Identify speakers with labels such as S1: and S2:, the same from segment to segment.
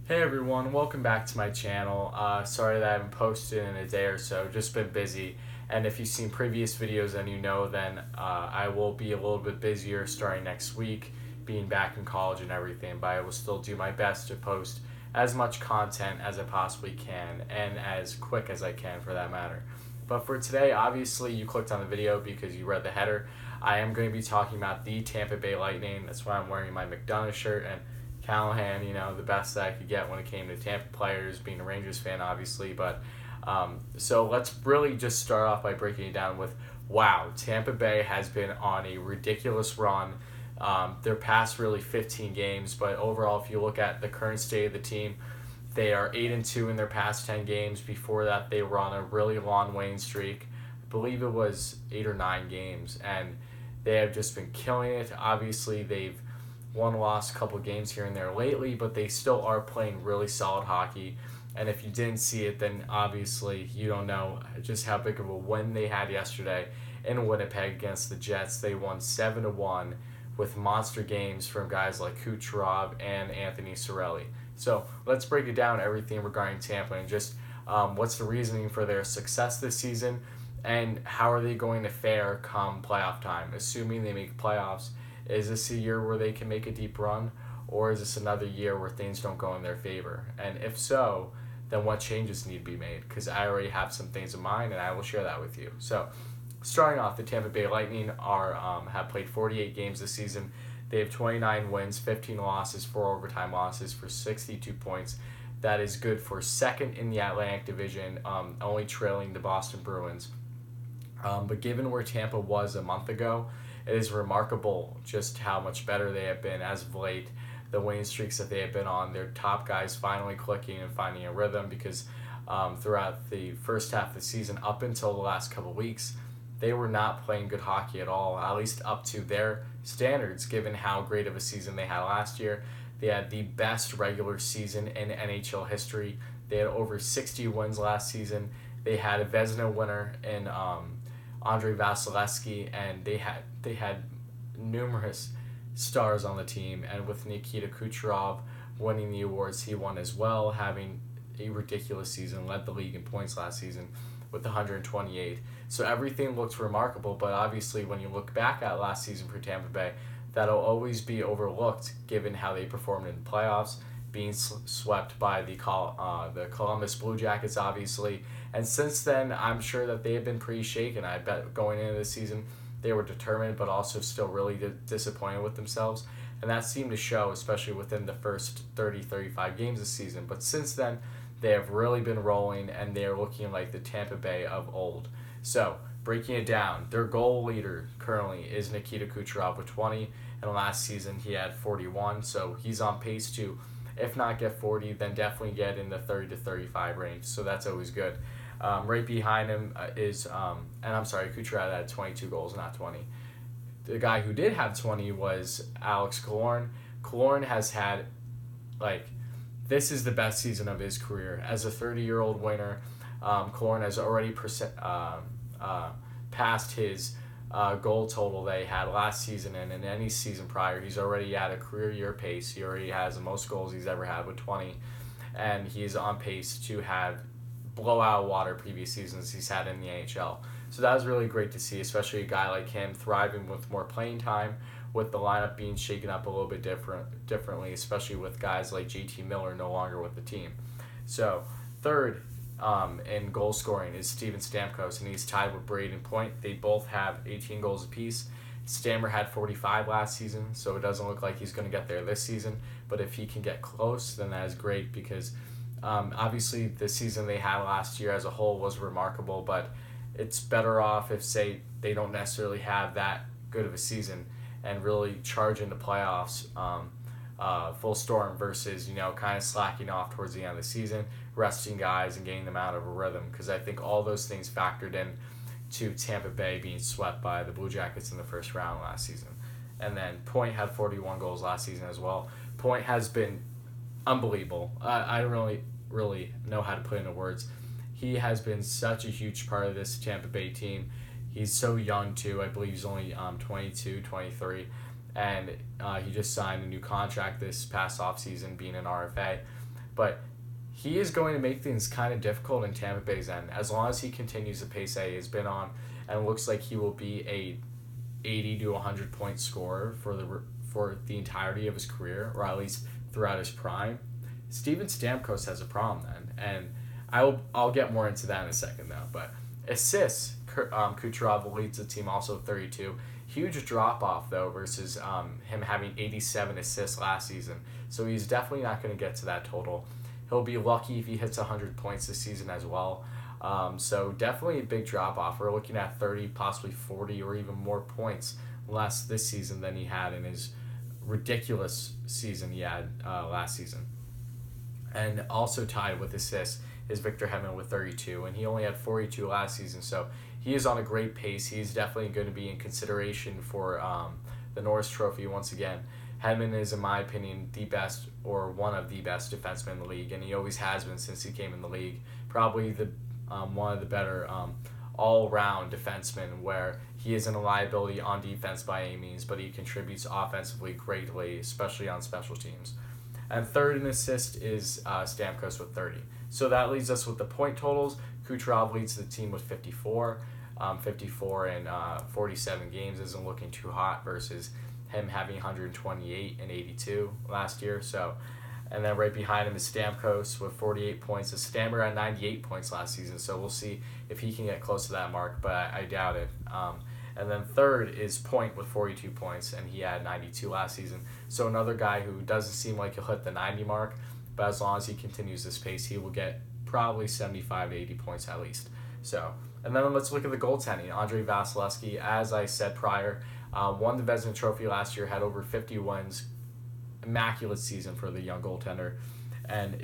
S1: Hey everyone, welcome back to my channel. Sorry that I haven't posted in a day or so, just been busy. And if you've seen previous videos then you know then I will be a little bit busier starting next week, being back in college and everything, but I will still do my best to post as much content as I possibly can and as quick as I can for that matter. But for today, obviously you clicked on the video because you read the header. I am going to be talking about the Tampa Bay Lightning. That's why I'm wearing my McDonough shirt, and Callahan, the best that I could get when it came to Tampa players, being a Rangers fan, obviously. But so let's really just start off by breaking it down with wow, Tampa Bay has been on a ridiculous run. Their past really 15 games, but overall, if you look at the current state of the team, they are 8-2 in their past 10 games. Before that, they were on a really long winning streak. I believe it was 8 or 9 games, and they have just been killing it. Obviously, they've lost a couple games here and there lately, but they still are playing really solid hockey. And if you didn't see it, then obviously you don't know just how big of a win they had yesterday in Winnipeg against the Jets. They won 7-1 with monster games from guys like Kucherov and Anthony Cirelli. So let's break it down, everything regarding Tampa, and just what's the reasoning for their success this season, and how are they going to fare come playoff time, assuming they make playoffs. Is this a year where they can make a deep run, or is this another year where things don't go in their favor? And if so, then what changes need to be made? Because I already have some things in mind, and I will share that with you. So, starting off, the Tampa Bay Lightning have played 48 games this season. They have 29 wins, 15 losses, 4 overtime losses for 62 points. That is good for second in the Atlantic Division, only trailing the Boston Bruins. But given where Tampa was a month ago, it is remarkable just how much better they have been as of late. The winning streaks that they have been on, their top guys finally clicking and finding a rhythm, because throughout the first half of the season, up until the last couple of weeks, they were not playing good hockey at all, at least up to their standards, given how great of a season they had last year. They had the best regular season in NHL history. They had over 60 wins last season. They had a Vezina winner in Andrei Vasilevsky, and they had numerous stars on the team. And with Nikita Kucherov winning the awards, he won as well, having a ridiculous season, led the league in points last season with 128. So everything looks remarkable, but obviously when you look back at last season for Tampa Bay, that'll always be overlooked given how they performed in the playoffs, being swept by the Columbus Blue Jackets, obviously. And since then, I'm sure that they have been pretty shaken. I bet going into the season, they were determined, but also still really disappointed with themselves. And that seemed to show, especially within the first 30-35 games this season. But since then, they have really been rolling, and they are looking like the Tampa Bay of old. So, breaking it down, their goal leader currently is Nikita Kucherov with 20, and last season he had 41. So he's on pace to, if not get 40, then definitely get in the 30 to 35 range. So that's always good. Right behind him is, and I'm sorry, Kucherov had 22 goals, not 20. The guy who did have 20 was Alex Killorn. Killorn has had, this is the best season of his career. As a 30-year-old winner, Killorn has already passed his goal total that he had last season, and in any season prior, he's already at a career year pace. He already has the most goals he's ever had with 20, and he's on pace to have blowout water previous seasons he's had in the NHL. So that was really great to see, especially a guy like him thriving with more playing time, with the lineup being shaken up a little bit differently, especially with guys like JT Miller no longer with the team. So third in goal scoring is Steven Stamkos, and he's tied with Braden Point. They both have 18 goals apiece. Stammer had 45 last season, so it doesn't look like he's going to get there this season. But if he can get close, then that is great, because obviously the season they had last year as a whole was remarkable, but it's better off if, say, they don't necessarily have that good of a season and really charge into playoffs full storm versus, kind of slacking off towards the end of the season, resting guys and getting them out of a rhythm, because I think all those things factored in to Tampa Bay being swept by the Blue Jackets in the first round last season. And then Point had 41 goals last season as well. Point has been unbelievable. I don't really know how to put into words. He has been such a huge part of this Tampa Bay team. He's so young too. I believe he's only 22, 23. And he just signed a new contract this past offseason, being an RFA. But he is going to make things kind of difficult in Tampa Bay's end as long as he continues the pace that he has been on, and it looks like he will be a 80 to 100 point scorer for the entirety of his career, or at least throughout his prime. Steven Stamkos has a problem then, and I'll get more into that in a second though. But assists, Kucherov leads the team also 32. Huge drop off though versus him having 87 assists last season. So he's definitely not going to get to that total. He'll be lucky if he hits 100 points this season as well. So definitely a big drop off. We're looking at 30, possibly 40, or even more points less this season than he had in his ridiculous season he had last season. And also tied with assists is Victor Hedman with 32, and he only had 42 last season, so he is on a great pace. He's definitely going to be in consideration for the Norris Trophy once again. Hedman is, in my opinion, the best or one of the best defensemen in the league, and he always has been since he came in the league. Probably the one of the better all-round defensemen, where he isn't a liability on defense by any means, but he contributes offensively greatly, especially on special teams. And third in assist is Stamkos with 30. So that leaves us with the point totals. Kucherov leads the team with 54. 54 in 47 games isn't looking too hot versus him having 128 and 82 last year. So, and then right behind him is Stamkos with 48 points. The Stammer had 98 points last season, so we'll see if he can get close to that mark, but I doubt it. And then third is Point with 42 points, and he had 92 last season. So another guy who doesn't seem like he'll hit the 90 mark, but as long as he continues this pace, he will get probably 75 to 80 points at least. So, and then let's look at the goaltending. Andrei Vasilevsky, as I said prior, won the Vezina Trophy last year, had over 50 wins, immaculate season for the young goaltender, and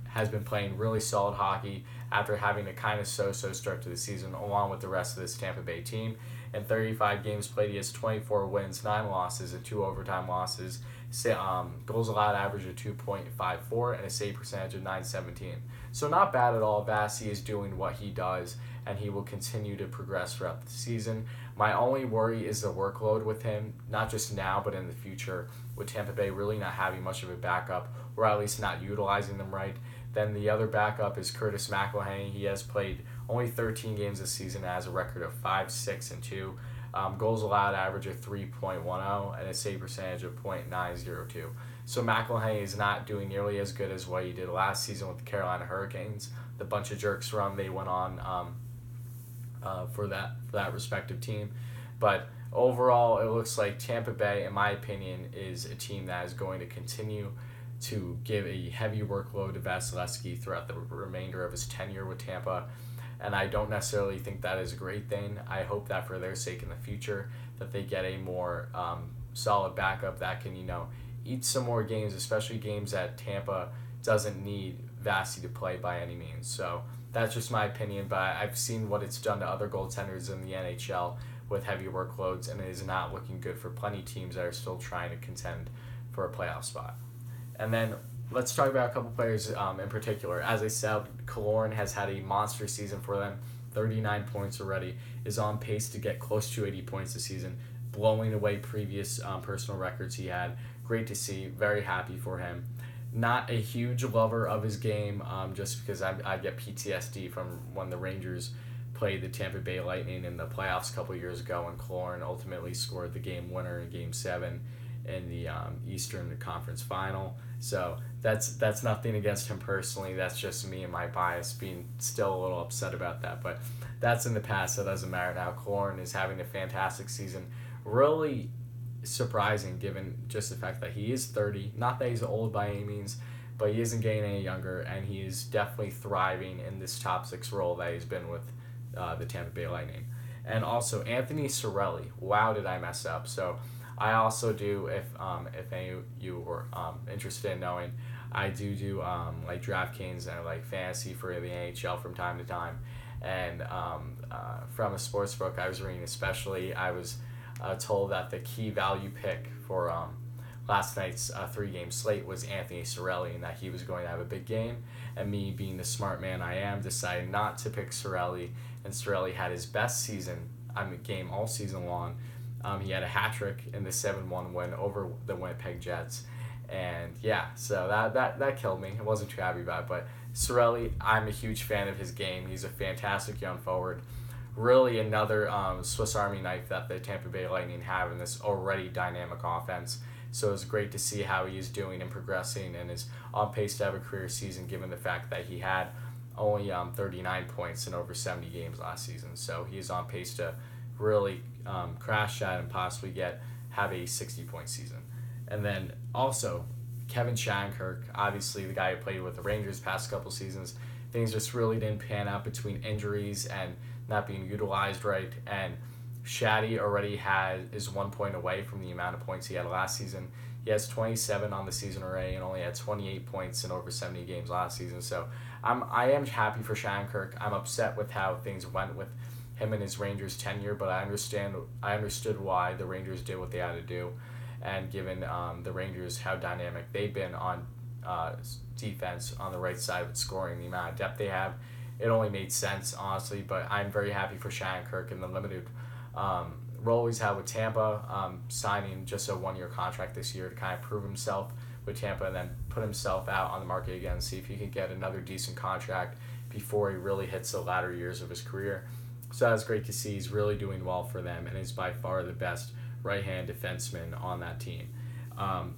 S1: has been playing really solid hockey after having a kind of so-so start to the season, along with the rest of this Tampa Bay team. In 35 games played, he has 24 wins, 9 losses, and 2 overtime losses. Goals allowed average of 2.54 and a save percentage of .917. So not bad at all. Vasi is doing what he does, and he will continue to progress throughout the season. My only worry is the workload with him, not just now, but in the future, with Tampa Bay really not having much of a backup, or at least not utilizing them right. Then the other backup is Curtis McElhinney. He has played only 13 games this season and has a record of 5-6-2. Goals allowed average of 3.10 and a save percentage of .902. So McElhinney is not doing nearly as good as what he did last season with the Carolina Hurricanes. The bunch of jerks run they went on for that respective team. But overall, it looks like Tampa Bay, in my opinion, is a team that is going to continue to give a heavy workload to Vasilevsky throughout the remainder of his tenure with Tampa. And I don't necessarily think that is a great thing. I hope that for their sake in the future, that they get a more solid backup that can, eat some more games, especially games that Tampa doesn't need Vasi to play by any means. So that's just my opinion, but I've seen what it's done to other goaltenders in the NHL with heavy workloads, and it is not looking good for plenty of teams that are still trying to contend for a playoff spot. And then let's talk about a couple players in particular. As I said, Killorn has had a monster season for them, 39 points already, is on pace to get close to 80 points this season, blowing away previous personal records he had. Great to see, very happy for him. Not a huge lover of his game, just because I get PTSD from when the Rangers played the Tampa Bay Lightning in the playoffs a couple years ago, and Killorn ultimately scored the game winner in Game 7 in the Eastern Conference Final. So that's nothing against him personally. That's just me and my bias being still a little upset about that. But that's in the past. So it doesn't matter now. Killorn is having a fantastic season. Really surprising given just the fact that he is 30. Not that he's old by any means, but he isn't getting any younger, and he is definitely thriving in this top 6 role that he's been with the Tampa Bay Lightning. And also Anthony Cirelli. Wow, did I mess up. So I also do, if any of you were interested in knowing, I do like DraftKings and like fantasy for the NHL from time to time. And from a sports book I was reading especially, I was told that the key value pick for last night's 3-game slate was Anthony Cirelli, and that he was going to have a big game. And me, being the smart man I am, decided not to pick Cirelli, and Cirelli had his best game all season long. He had a hat trick in the 7-1 win over the Winnipeg Jets, And yeah, so that killed me. I wasn't too happy about it. But Sorelli, I'm a huge fan of his game. He's a fantastic young forward. Really another Swiss Army knife that the Tampa Bay Lightning have in this already dynamic offense. So it's great to see how he is doing and progressing and is on pace to have a career season given the fact that he had only 39 points in over 70 games last season. So he is on pace to really crash that and possibly have a 60-point season. And then also Kevin Shattenkirk, obviously the guy who played with the Rangers past couple seasons. Things just really didn't pan out between injuries and not being utilized right. And Shatty already is 1 point away from the amount of points he had last season. He has 27 on the season already and only had 28 points in over 70 games last season. So I am happy for Shattenkirk. I'm upset with how things went with him and his Rangers tenure, but I understood why the Rangers did what they had to do. And given the Rangers how dynamic they've been on defense on the right side with scoring, the amount of depth they have, it only made sense, honestly. But I'm very happy for Shattenkirk and the limited role he's had with Tampa, signing just a 1-year contract this year to kind of prove himself with Tampa and then put himself out on the market again, see if he can get another decent contract before he really hits the latter years of his career. So that's great to see. He's really doing well for them and is by far the best right-hand defenseman on that team.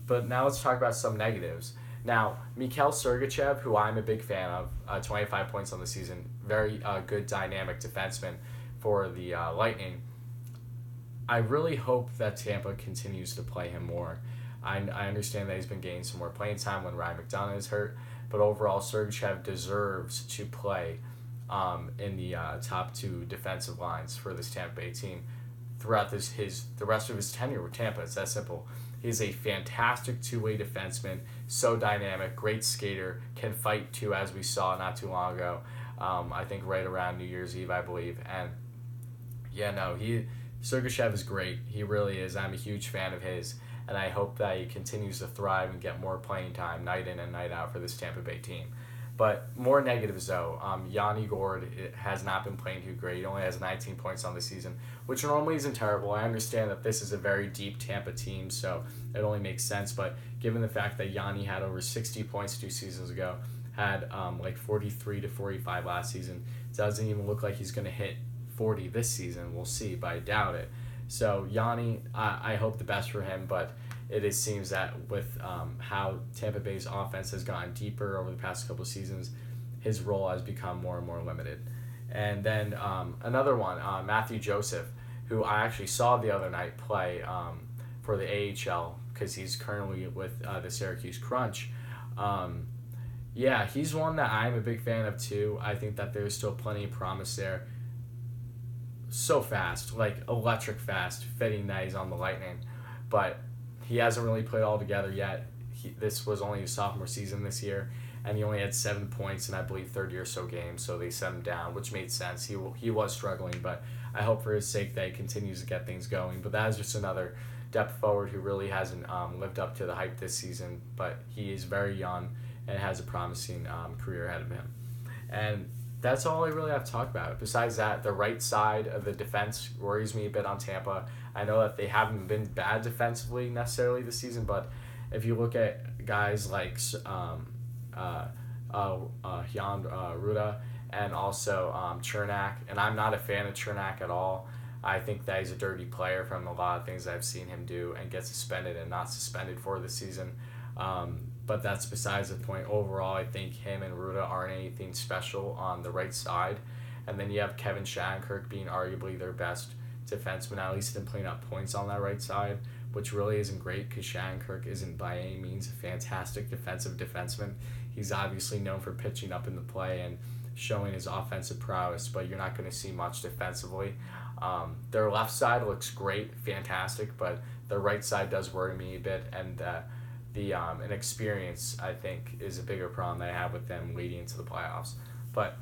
S1: But now let's talk about some negatives. Now, Mikhail Sergachev, who I'm a big fan of, 25 points on the season, very good dynamic defenseman for the Lightning. I really hope that Tampa continues to play him more. I understand that he's been getting some more playing time when Ryan McDonough is hurt, but overall Sergachev deserves to play in the top 2 defensive lines for this Tampa Bay team throughout the rest of his tenure with Tampa. It's that simple. He's a fantastic two-way defenseman, so dynamic, great skater, can fight too, as we saw not too long ago. I think right around New Year's Eve, I believe. And yeah, no, Sergachev is great. He really is. I'm a huge fan of his, and I hope that he continues to thrive and get more playing time night in and night out for this Tampa Bay team. But more negatives, though. Yanni Gourde has not been playing too great. He only has 19 points on the season, which normally isn't terrible. I understand that this is a very deep Tampa team, so it only makes sense. But given the fact that Yanni had over 60 points 2 seasons ago, had 43 to 45 last season, doesn't even look like he's going to hit 40 this season. We'll see, but I doubt it. So Yanni, I hope the best for him, but it seems that with how Tampa Bay's offense has gotten deeper over the past couple of seasons, his role has become more and more limited. And then another one, Matthew Joseph, who I actually saw the other night play for the AHL because he's currently with the Syracuse Crunch. Yeah, he's one that I'm a big fan of too. I think that there's still plenty of promise there. So fast, like electric fast, fitting that he's on the Lightning. But he hasn't really played all together yet. This was only his sophomore season this year, and he only had 7 points in, I believe, 30 or so games, so they set him down, which made sense. He was struggling, but I hope for his sake that he continues to get things going. But that is just another depth forward who really hasn't lived up to the hype this season, but he is very young and has a promising career ahead of him. And that's all I really have to talk about. Besides that, the right side of the defense worries me a bit on Tampa. I know that they haven't been bad defensively necessarily this season, but if you look at guys like Jan Ruda and also Chernak, and I'm not a fan of Chernak at all. I think that he's a dirty player from a lot of things I've seen him do and get suspended and not suspended for this season. But that's besides the point. Overall, I think him and Ruda aren't anything special on the right side. And then you have Kevin Shattenkirk being arguably their best defenseman, at least in putting up points on that right side, which really isn't great because Shattenkirk isn't by any means a fantastic defenseman. He's obviously known for pitching up in the play and showing his offensive prowess, but you're not going to see much defensively. Their left side looks great, fantastic, but their right side does worry me a bit, and the inexperience, I think, is a bigger problem that I have with them leading into the playoffs. But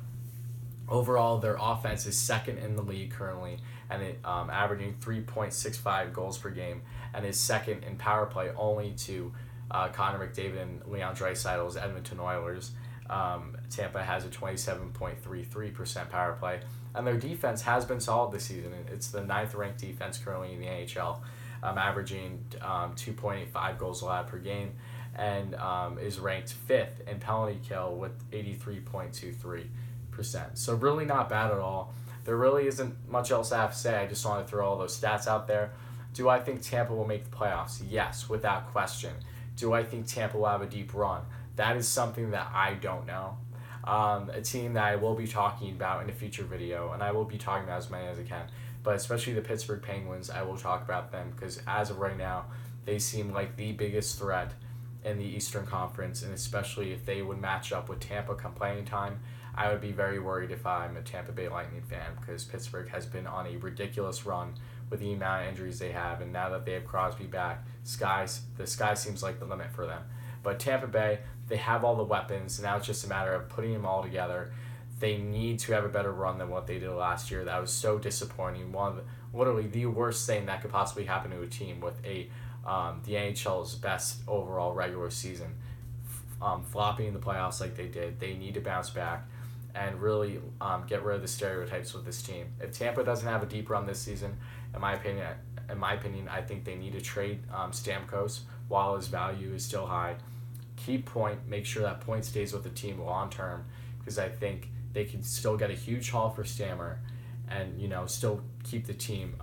S1: overall, their offense is second in the league currently, and it averaging 3.65 goals per game, and is second in power play only to Connor McDavid and Leon Draisaitl's Edmonton Oilers. Tampa has a 27.33% power play, and their defense has been solid this season. It's the 9th ranked defense currently in the NHL. Averaging 2.85 goals allowed per game, and is ranked 5th in penalty kill with 83.23%. So really not bad at all. There really isn't much else I have to say. I just want to throw all those stats out there. Do I think Tampa will make the playoffs? Yes, without question. Do I think Tampa will have a deep run? That is something that I don't know. A team that I will be talking about in a future video, and I will be talking about as many as I can, but especially the Pittsburgh Penguins, I will talk about them because as of right now, they seem like the biggest threat in the Eastern Conference, and especially if they would match up with Tampa come playing time, I would be very worried if I'm a Tampa Bay Lightning fan because Pittsburgh has been on a ridiculous run with the amount of injuries they have, and now that they have Crosby back, the sky seems like the limit for them. But Tampa Bay, they have all the weapons. Now it's just a matter of putting them all together. They need to have a better run than what they did last year. That was so disappointing. Literally the worst thing that could possibly happen to a team with the NHL's best overall regular season, flopping in the playoffs like they did. They need to bounce back and really get rid of the stereotypes with this team. If Tampa doesn't have a deep run this season, in my opinion, I think they need to trade Stamkos while his value is still high. Keep Point, make sure that Point stays with the team long term, because I think they can still get a huge haul for Stammer, and still keep the team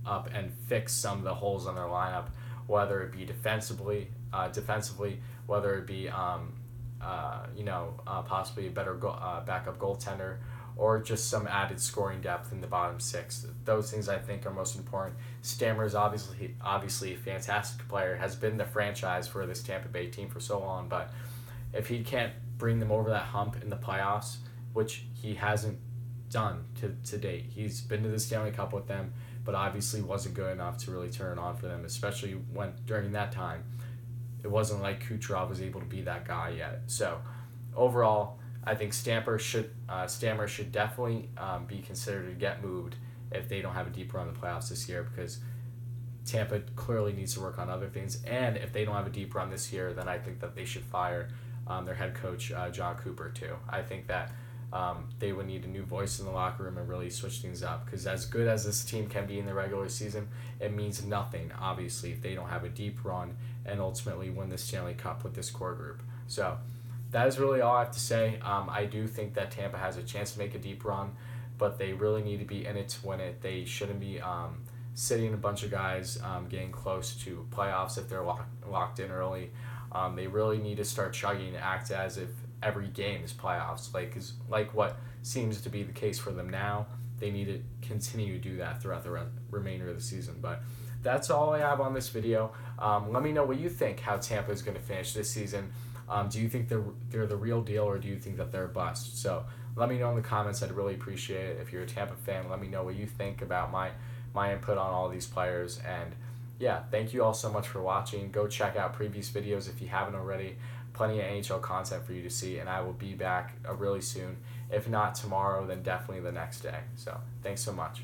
S1: up and fix some of the holes in their lineup, whether it be defensively, whether it be possibly a better backup goaltender, or just some added scoring depth in the bottom six. Those things I think are most important. Stammer is obviously a fantastic player, has been the franchise for this Tampa Bay team for so long, but if he can't bring them over that hump in the playoffs, which he hasn't done to date. He's been to the Stanley Cup with them, but obviously wasn't good enough to really turn it on for them, especially when during that time it wasn't like Kucherov was able to be that guy yet. So overall, I think Stammer should definitely be considered to get moved if they don't have a deep run in the playoffs this year, because Tampa clearly needs to work on other things. And if they don't have a deep run this year, then I think that they should fire their head coach, John Cooper, too. I think that they would need a new voice in the locker room and really switch things up, because as good as this team can be in the regular season, it means nothing, obviously, if they don't have a deep run and ultimately win the Stanley Cup with this core group. So that is really all I have to say. I do think that Tampa has a chance to make a deep run, but they really need to be in it to win it. They shouldn't be sitting a bunch of guys getting close to playoffs if they're locked in early. They really need to start chugging and act as if every game is playoffs, like what seems to be the case for them now. They need to continue to do that throughout the remainder of the season. But that's all I have on this video. Let me know what you think, how Tampa is going to finish this season. Do you think they're the real deal, or do you think that they're a bust? So let me know in the comments. I'd really appreciate it. If you're a Tampa fan, let me know what you think about my input on all these players. And yeah, thank you all so much for watching. Go check out previous videos if you haven't already. Plenty of NHL content for you to see, and I will be back really soon. If not tomorrow, then definitely the next day. So thanks so much.